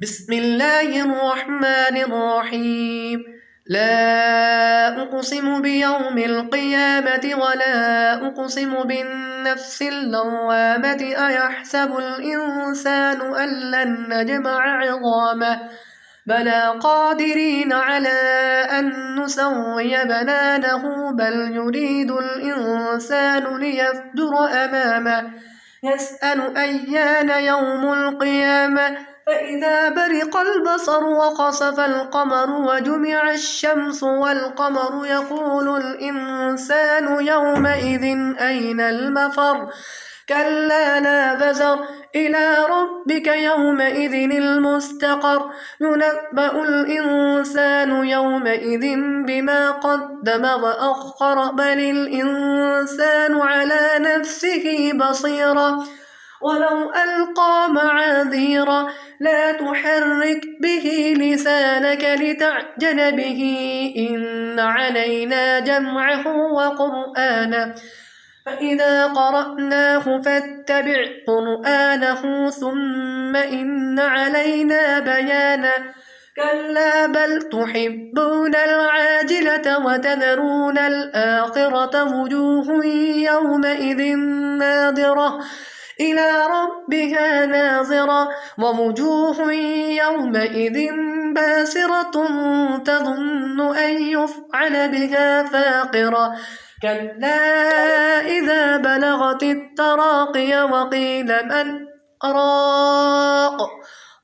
بسم الله الرحمن الرحيم. لا أقسم بيوم القيامة ولا أقسم بالنفس اللوامة أيحسب الإنسان أن لن نجمع عظامه بلى قادرين على أن نسوي بنانه بل يريد الإنسان ليفجر أمامه يسأل أيان يوم القيامة فإذا برق البصر وخسف القمر وجمع الشمس والقمر يقول الإنسان يومئذ أين المفر كلا لا وزر إلى ربك يومئذ المستقر ينبأ الإنسان يومئذ بما قدم وأخر بل الإنسان على نفسه بصيرة ولو ألقى معاذيرا لا تحرك به لسانك لتعجل به إن علينا جمعه وقرآنه فإذا قرأناه فاتبع قرآنه ثم إن علينا بيانه كلا بل تحبون العاجلة وتذرون الآخرة وجوه يومئذ ناظرة إلى ربها ناظرة ووجوه يومئذ باسرة تظن أن يفعل بها فاقرة كلا إذا بلغت التراقي وقيل من راق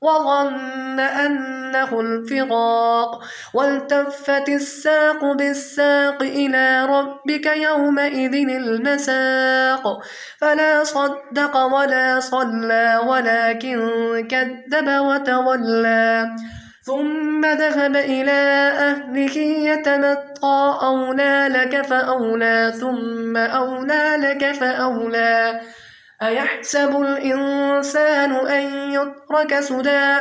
وظن أنه الفراق والتفت الساق بالساق إلى ربك يومئذ المساق فلا صدق ولا صلى ولكن كذب وتولى ثم ذهب إلى أهله يتمطى أولى لك فأولى ثم أولى لك فأولى أيحسب الإنسان أن يترك سدى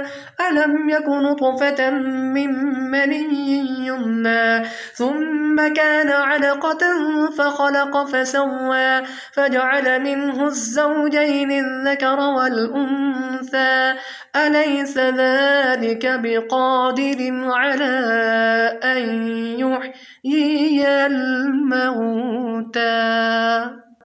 ألم يك نطفة من مني يمنى ثم كان علقة فخلق فسوى فجعل منه الزوجين الذكر والأنثى أليس ذلك بقادر على أن يحيي الموتى